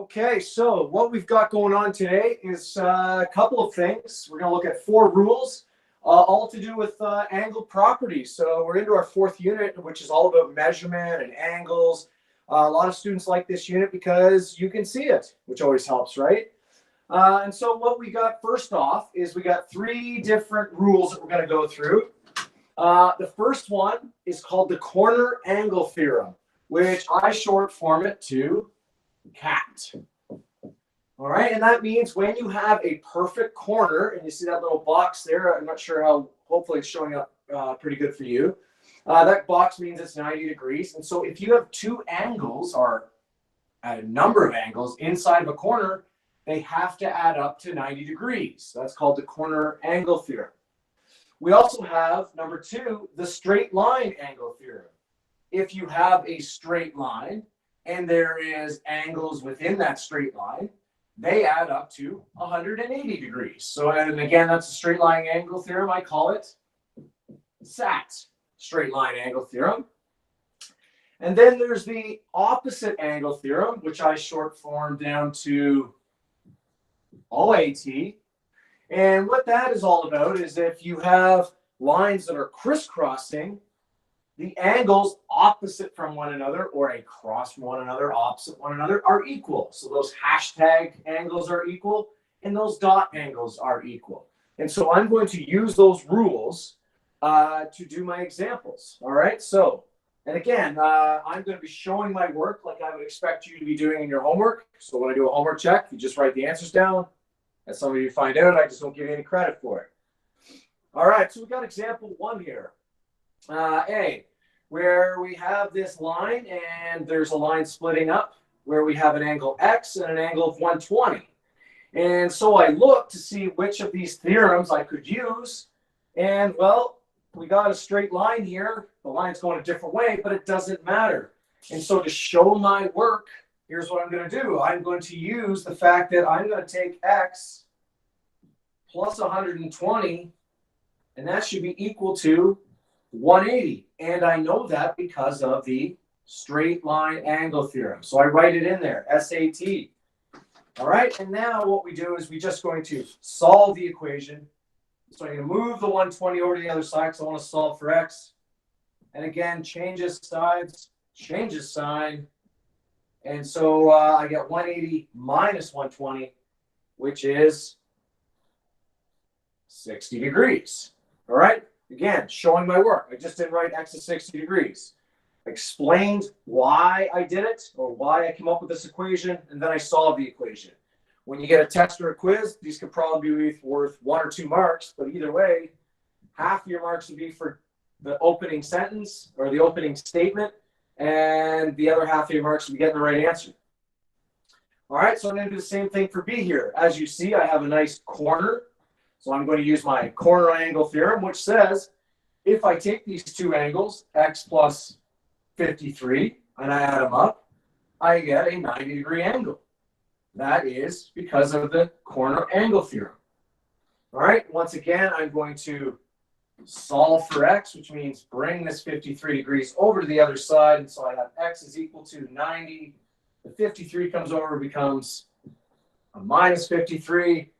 Okay, so what we've got going on today is a couple of things. We're going to look at 4 rules, all to do with angle properties. So we're into our 4th unit, which is all about measurement and angles. A lot of students like this unit because you can see it, which always helps, right? And so what we got first off is we got 3 different rules that we're going to go through. The first one is called the corner angle theorem, which I short form it to CAT. All right, and that means when you have a perfect corner, and you see that little box there, I'm not sure how, hopefully it's showing up pretty good for you. That box means it's 90 degrees. And so if you have 2 angles or a number of angles inside of a corner, they have to add up to 90 degrees. That's called the corner angle theorem. We also have number 2, the straight line angle theorem. If you have a straight line and there is angles within that straight line, they add up to 180 degrees. So, and again, that's a straight line angle theorem. I call it SAT, straight line angle theorem. And then there's the opposite angle theorem, which I short form down to OAT. And what that is all about is if you have lines that are crisscrossing, the angles opposite from one another or across from one another, opposite one another, are equal. So those hashtag angles are equal and those dot angles are equal. And so I'm going to use those rules to do my examples. All right. So, and again, I'm going to be showing my work like I would expect you to be doing in your homework. So when I do a homework check, you just write the answers down. As some of you find out, I just don't give you any credit for it. All right. So we got example 1 here. A, where we have this line and there's a line splitting up where we have an angle X and an angle of 120. And so I looked to see which of these theorems I could use. And well, we got a straight line here. The line's going a different way, but it doesn't matter. And so to show my work, here's what I'm going to do. I'm going to use the fact that I'm going to take X plus 120, and that should be equal to 180. And I know that because of the straight line angle theorem. So I write it in there, SAT. All right, and now what we do is we're just going to solve the equation. So I'm going to move the 120 over to the other side because I want to solve for X. And again, changes sides, changes sign. And so I get 180 minus 120, which is 60 degrees. All right. Again, showing my work. I just didn't write X is 60 degrees. Explained why I did it or why I came up with this equation, and then I solved the equation. When you get a test or a quiz, these could probably be worth 1 or 2 marks, but either way, half your marks would be for the opening sentence or the opening statement, and the other half of your marks would be getting the right answer. All right, so I'm going to do the same thing for B here. As you see, I have a nice corner. So I'm going to use my corner angle theorem, which says if I take these 2 angles, X plus 53, and I add them up, I get a 90-degree angle. That is because of the corner angle theorem. All right, once again, I'm going to solve for X, which means bring this 53 degrees over to the other side. And so I have X is equal to 90. The 53 comes over, becomes a minus 53.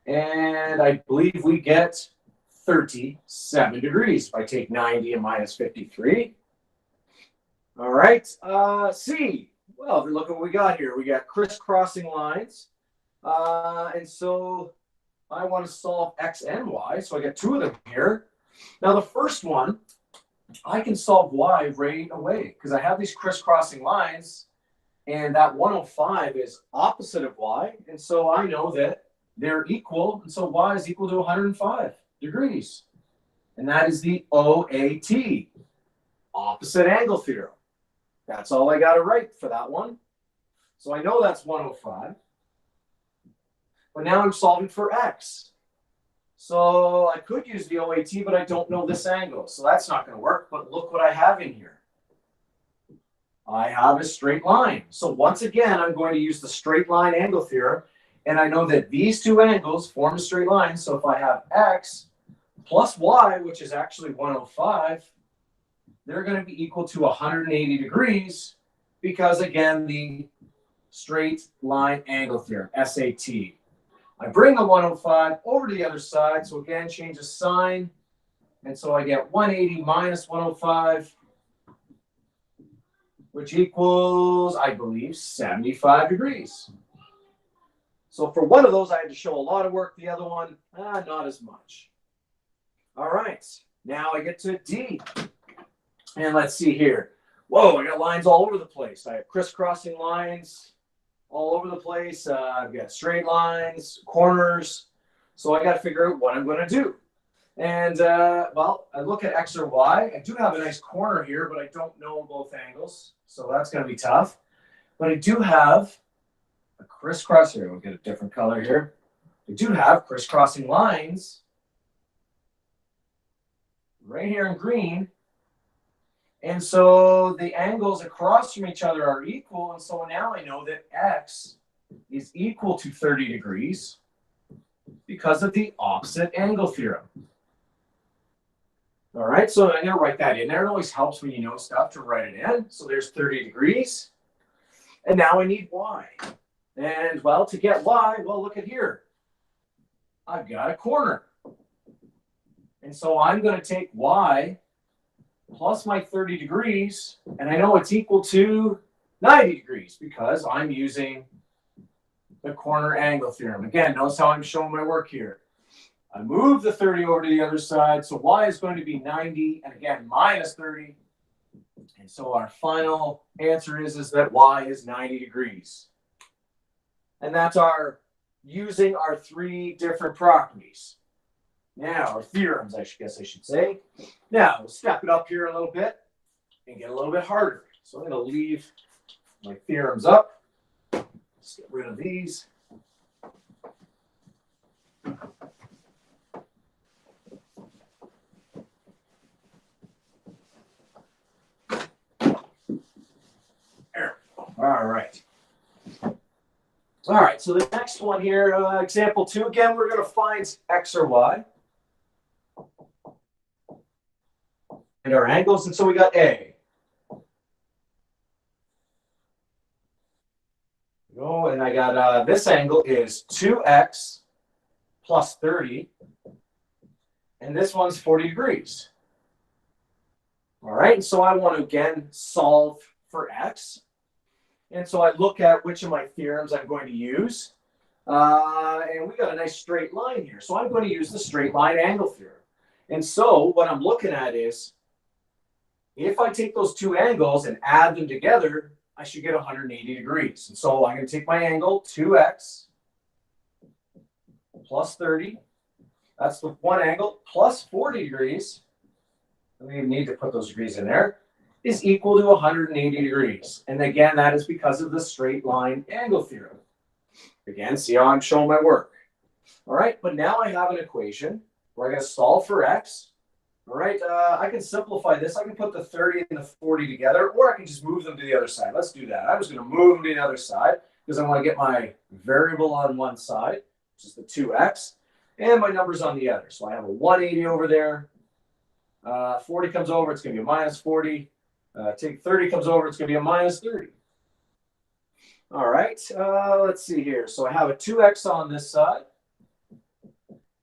And I believe we get 37 degrees if I take 90 and minus 53. All right, C. Well, look at what we got here. We got crisscrossing lines. And so I want to solve X and Y. So I got 2 of them here. Now the first one, I can solve Y right away because I have these crisscrossing lines. And that 105 is opposite of Y. And so I know that they're equal, and so Y is equal to 105 degrees. And that is the OAT, opposite angle theorem. That's all I got to write for that one. So I know that's 105. But now I'm solving for X. So I could use the OAT, but I don't know this angle. So that's not going to work. But look what I have in here. I have a straight line. So once again, I'm going to use the straight line angle theorem. And I know that these 2 angles form a straight line. So if I have X plus Y, which is actually 105, they're going to be equal to 180 degrees because, again, the straight line angle theorem, SAT. I bring the 105 over to the other side. So again, change the sign. And so I get 180 minus 105, which equals, I believe, 75 degrees. So for one of those, I had to show a lot of work. The other one, not as much. All right, now I get to D. And let's see here. Whoa, I got lines all over the place. I have crisscrossing lines all over the place. I've got straight lines, corners. So I got to figure out what I'm going to do. And, well, I look at X or Y. I do have a nice corner here, but I don't know both angles. So that's going to be tough. But I do have a crisscross here. We'll get a different color here. I do have crisscrossing lines right here in green. And so the angles across from each other are equal. And so now I know that X is equal to 30 degrees because of the opposite angle theorem. All right, so I'm going to write that in there. It always helps when you know stuff to write it in. So there's 30 degrees. And now I need Y. And, well, to get Y, well, look at here. I've got a corner. And so I'm going to take Y plus my 30 degrees, and I know it's equal to 90 degrees because I'm using the corner angle theorem. Again, notice how I'm showing my work here. I move the 30 over to the other side, so Y is going to be 90, and again, minus 30. And so our final answer is that Y is 90 degrees. And that's our using our three different properties. Now, or theorems, I guess I should say. Now, we'll step it up here a little bit and get a little bit harder. So I'm going to leave my theorems up. Let's get rid of these. There. All right. All right, so the next one here, example 2, again, we're going to find X or Y. And our angles, and so we got A. Oh, and I got this angle is 2x plus 30, and this one's 40 degrees. All right, and so I want to again solve for X. And so I look at which of my theorems I'm going to use. And we got a nice straight line here. So I'm going to use the straight line angle theorem. And so what I'm looking at is, if I take those two angles and add them together, I should get 180 degrees. And so I'm going to take my angle, 2x plus 30. That's the one angle, plus 40 degrees. I don't even need to put those degrees in there. Is equal to 180 degrees. And again, that is because of the straight line angle theorem. Again, see how I'm showing my work. All right, but now I have an equation where I'm going to solve for X. All right, I can simplify this. I can put the 30 and the 40 together, or I can just move them to the other side. Let's do that. I was going to move them to the other side because I want to get my variable on one side, which is the 2x, and my numbers on the other. So I have a 180 over there. 40 comes over, it's going to be a minus 40. Take 30 comes over, it's going to be a minus 30. All right, let's see here. So I have a 2x on this side.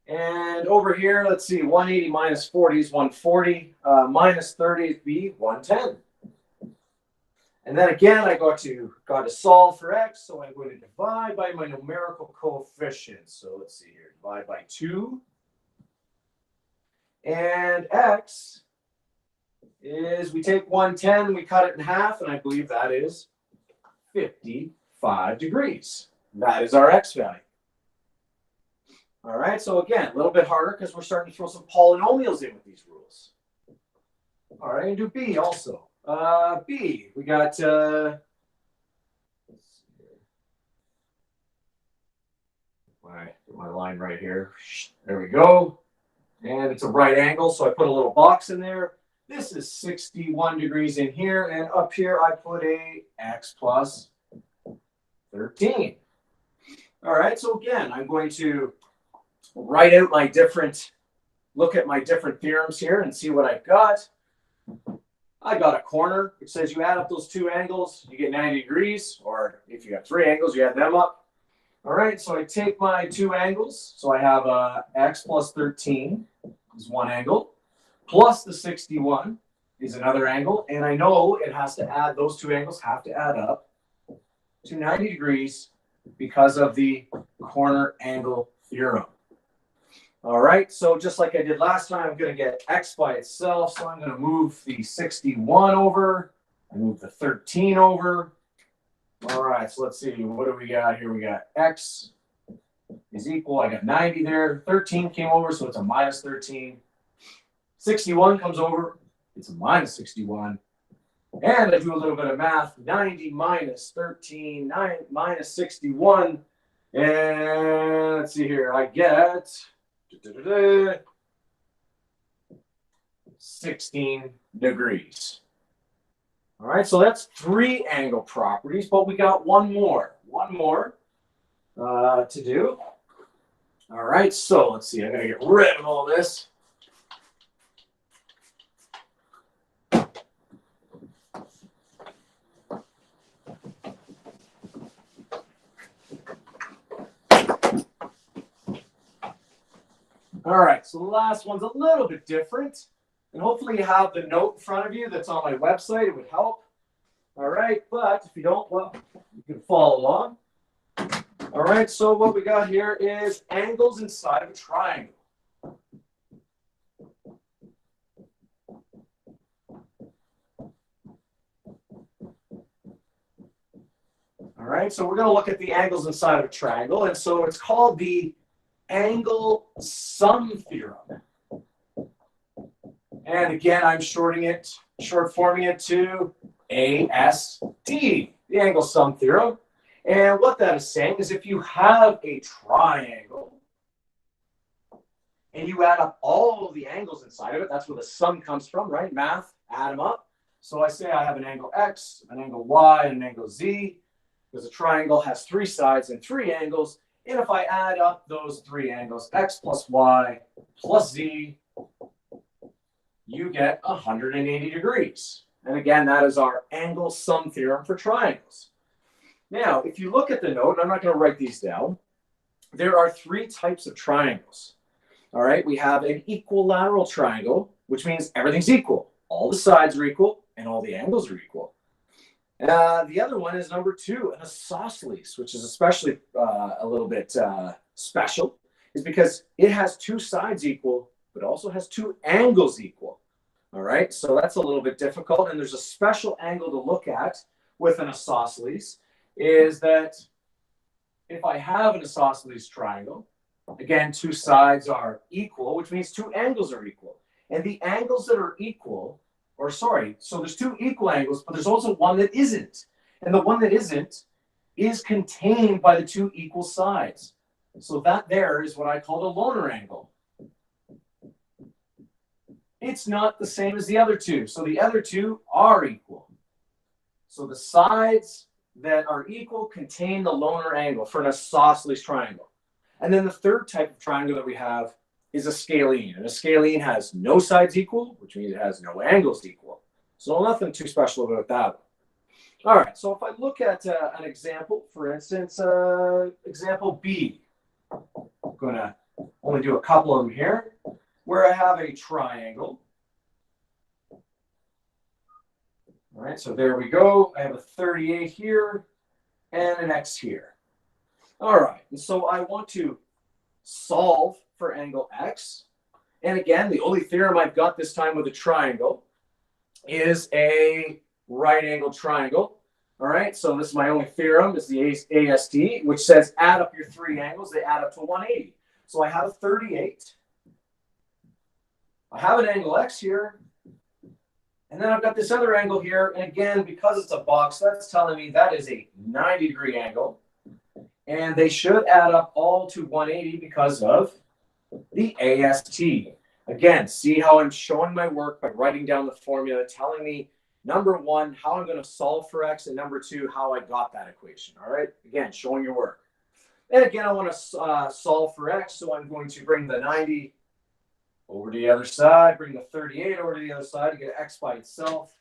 And over here, let's see, 180 minus 40 is 140. Minus 30 would be 110. And then again, I got to solve for X. So I'm going to divide by my numerical coefficients. So let's see here, divide by 2. And X is, we take 110, we cut it in half, and I believe that is 55 degrees. That is our X value. All right, so again, a little bit harder because we're starting to throw some polynomials in with these rules. All right, and do B also. B, we got, let's see here. Get my line right here. There we go. And it's a right angle, so I put a little box in there. This is 61 degrees in here, and up here I put a X plus 13. All right, so again, I'm going to write out my different, look at my different theorems here and see what I've got. I got a corner, which says you add up those two angles, you get 90 degrees, or if If you have three angles, you add them up. All right, so I take my two angles. So I have x plus 13 is one angle, plus the 61 is another angle. And I know it has to add, those two angles have to add up to 90 degrees because of the corner angle theorem. All right, so just like I did last time, I'm going to get x by itself. So I'm going to move the 61 over. I move the 13 over. All right, so let's see. What do we got here? We got x is equal. I got 90 there. 13 came over, so it's a minus 13. 61 comes over. It's a minus 61. And I do a little bit of math. 90 minus 13, 9 minus 61. And let's see here. I get 16 degrees. All right, so that's three angle properties, but we got one more to do. All right, so let's see. I'm going to get rid of all this. All right, so the last one's a little bit different. And hopefully you have the note in front of you that's on my website. It would help. All right, but if you don't, well, you can follow along. All right, so what we got here is angles inside of a triangle. All right, so we're going to look at the angles inside of a triangle. And so it's called the angle sum theorem. And again, I'm short forming it to ASD, the angle sum theorem. And what that is saying is if you have a triangle and you add up all of the angles inside of it, that's where the sum comes from, right? Math, add them up. So I say I have an angle X, an angle Y, and an angle Z, because a triangle has three sides and three angles. And if I add up those three angles, X plus Y plus Z, you get 180 degrees. And again, that is our angle sum theorem for triangles. Now, if you look at the note, and I'm not going to write these down, there are three types of triangles. All right, we have an equilateral triangle, which means everything's equal. All the sides are equal, and all the angles are equal. The other one is number two, an isosceles, which is especially a little bit special, is because it has two sides equal, but also has two angles equal. All right, so that's a little bit difficult. And there's a special angle to look at with an isosceles, is that if I have an isosceles triangle, again, two sides are equal, which means two angles are equal. And the angles that are equal, so there's two equal angles, but there's also one that isn't. And the one that isn't is contained by the two equal sides. So that there is what I call the loner angle. It's not the same as the other two. So the other two are equal. So the sides that are equal contain the loner angle for an isosceles triangle. And then the third type of triangle that we have is a scalene. And a scalene has no sides equal, which means it has no angles equal. So nothing too special about that. All right, so if I look at an example, for instance, example B, I'm going to only do a couple of them here, where I have a triangle. All right, so there we go. I have a 38 here and an X here. All right, and so I want to solve for angle X. And again, the only theorem I've got this time with a triangle is a right angle triangle. All right, so this is my only theorem, is the ASD, which says add up your three angles, they add up to 180. So I have a 38. I have an angle X here. And then I've got this other angle here. And again, because it's a box, that's telling me that is a 90-degree angle. And they should add up all to 180 because of the AST. Again, see how I'm showing my work by writing down the formula, telling me, number one, how I'm going to solve for X, and number two, how I got that equation. All right, again, showing your work. And again, I want to solve for X, so I'm going to bring the 90 over to the other side, bring the 38 over to the other side to get X by itself.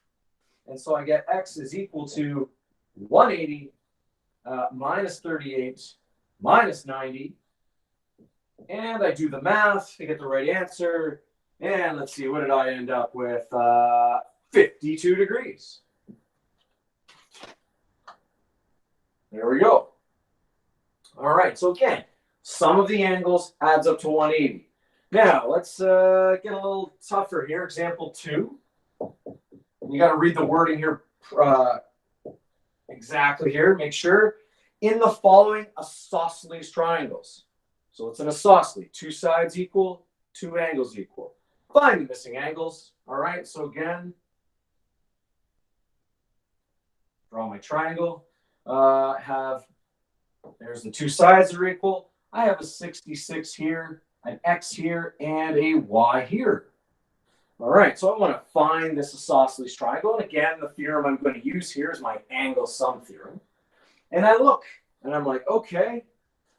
And so I get X is equal to 180 minus 38 minus 90. And I do the math to get the right answer. And let's see, what did I end up with? 52 degrees. There we go. All right, so again, sum of the angles adds up to 180. Now, let's get a little tougher here. Example 2. You got to read the wording here exactly here. Make sure. In the following isosceles triangles. So it's an isosceles. 2 sides equal, 2 angles equal. Find the missing angles. All right, so again, draw my triangle. There's the 2 sides that are equal. I have a 66 here, an X here, and a Y here. All right, so I want to find this isosceles triangle. And again, the theorem I'm going to use here is my angle sum theorem. And I look, and I'm like, okay,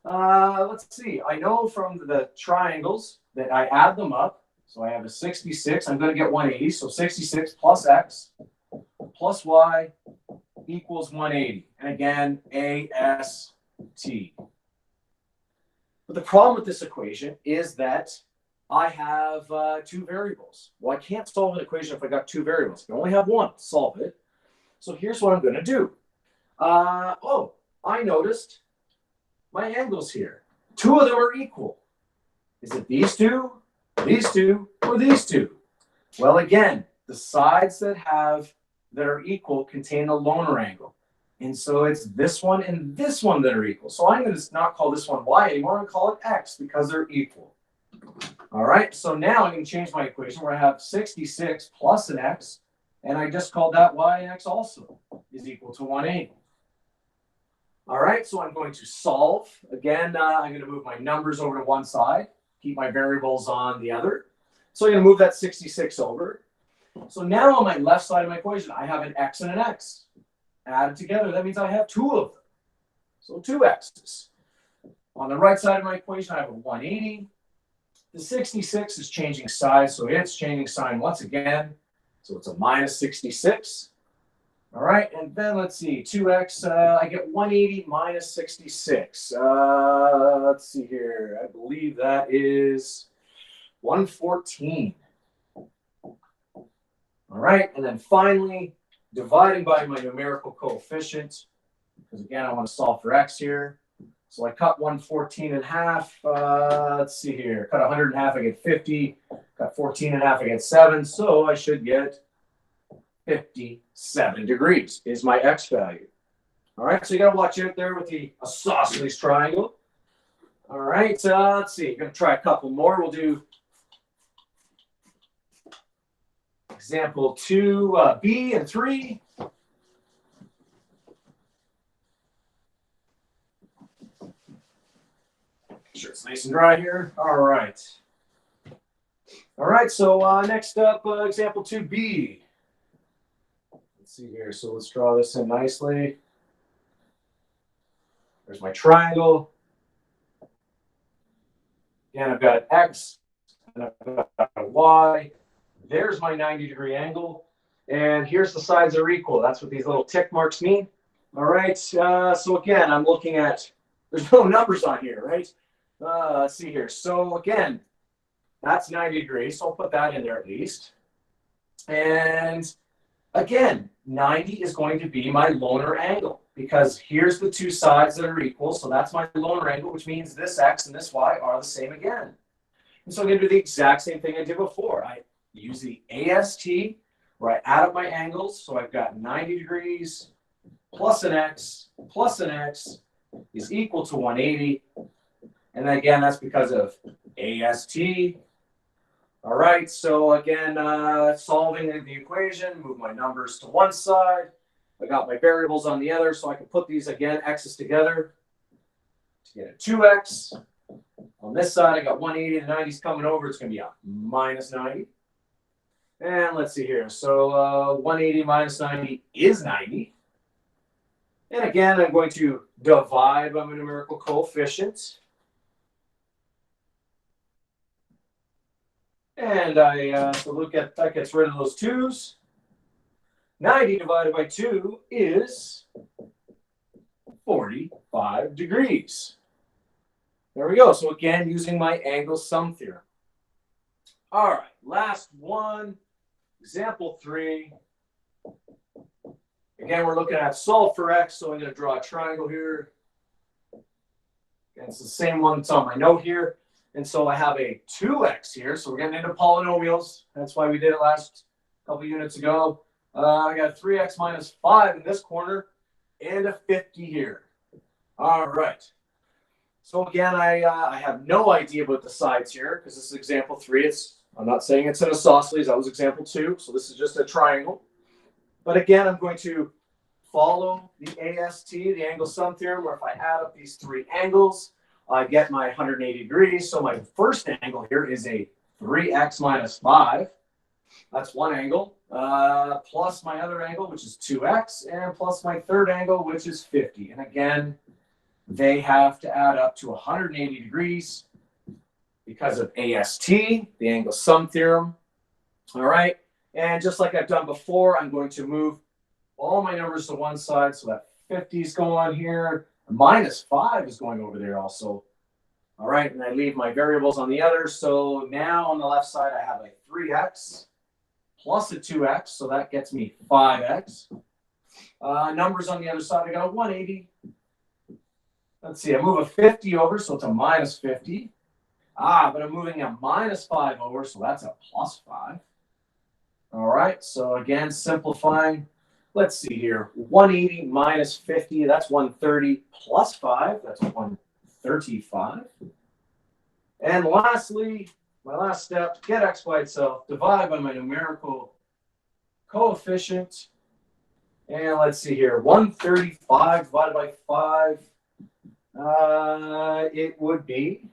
let's see. I know from the triangles that I add them up. So I have a 66. I'm going to get 180. So 66 plus X plus Y equals 180. And again, AST. But the problem with this equation is that I have 2 variables. Well, I can't solve an equation if I got 2 variables. I can only have one to solve it. So here's what I'm going to do. I noticed my angles here. 2 of them are equal. Is it these 2, or these 2? Well, again, the sides that are equal contain a loner angle. And so it's this one and this one that are equal. So I'm going to not call this one Y anymore. I'm going to call it X because they're equal. All right, so now I'm going to change my equation where I have 66 plus an X, and I just called that Y and X also is equal to 180. All right, so I'm going to solve. Again, I'm going to move my numbers over to one side, keep my variables on the other. So I'm going to move that 66 over. So now on my left side of my equation, I have an X and an X. Added together, that means I have 2 of them. So 2 X's. On the right side of my equation, I have a 180. The 66 is changing sides, so it's changing sign once again. So it's a minus 66. All right, and then let's see, 2x, I get 180 minus 66. Let's see here. I believe that is 114. All right, and then finally, dividing by my numerical coefficient, because again, I want to solve for x here. So I cut 114 in half. Let's see here. Cut 100 in half, I get 50. Cut 14 in half, I get 7. So I should get 57 degrees is my x value. All right, so you got to watch out there with the isosceles triangle. All right, let's see. Going to try a couple more. We'll do example 2B and 3. Make sure it's nice and dry here. All right. All right, so next up, example 2B. Let's see here. So let's draw this in nicely. There's my triangle. Again, I've got an X and I've got a Y. There's my 90-degree angle. And here's the sides are equal. That's what these little tick marks mean. All right. So again, I'm looking at, there's no numbers on here, right? Let's see here. So again, that's 90 degrees. So I'll put that in there at least. And again, 90 is going to be my loner angle because here's the 2 sides that are equal. So that's my loner angle, which means this X and this Y are the same again. And so I'm going to do the exact same thing I did before. I use the AST where I add up my angles. So I've got 90 degrees plus an X is equal to 180. And then again, that's because of AST. All right, so again, solving the equation, move my numbers to one side. I got my variables on the other, so I can put these, again, x's together to get a 2x. On this side, I got 180, the 90's coming over. It's going to be a minus 90. And let's see here. So 180 minus 90 is 90. And again, I'm going to divide by my numerical coefficient. And so look at that, gets rid of those 2's. 90 divided by 2 is 40. 45 degrees. There we go. So again, using my angle sum theorem. All right, last one, example 3. Again, we're looking at solve for x, so I'm going to draw a triangle here. And it's the same one that's on my note here. And so I have a 2x here, so we're getting into polynomials. That's why we did it last couple units ago. I got 3x minus 5 in this corner and a 50 here. All right. So again, I have no idea about the sides here because this is example 3. I'm not saying it's an isosceles. That was example 2. So this is just a triangle. But again, I'm going to follow the AST, the angle sum theorem, where if I add up these 3 angles, I get my 180 degrees. So my first angle here is a 3x minus 5. That's one angle, plus my other angle, which is 2x, and plus my third angle, which is 50. And again, they have to add up to 180 degrees because of AST, the angle sum theorem. All right. And just like I've done before, I'm going to move all my numbers to one side. So that 50 is going here. Minus 5 is going over there also. All right. And I leave my variables on the other. So now on the left side, I have a 3x plus a 2x. So that gets me 5x. Numbers on the other side, I got a 180. Let's see. I move a 50 over. So it's a minus 50. But I'm moving a minus 5 over. So that's a plus 5. All right. So again, simplifying. Let's see here. 180 minus 50, that's 130 plus 5. That's 135. And lastly, my last step, get x by itself, divide by my numerical coefficient. And let's see here. 135 divided by 5. It would be,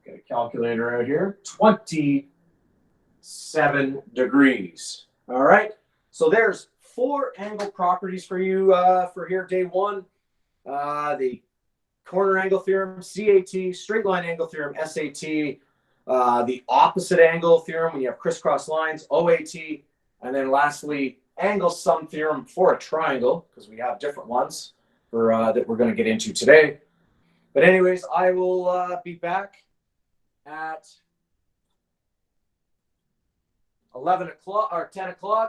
get a calculator out here, 27 degrees. All right. So there's 4 angle properties for you for here, day 1. The corner angle theorem, CAT, straight line angle theorem, SAT, the opposite angle theorem when you have crisscross lines, OAT, and then lastly, angle sum theorem for a triangle, because we have different ones for that we're going to get into today. But anyways, I will be back at 11 o'clock or 10 o'clock.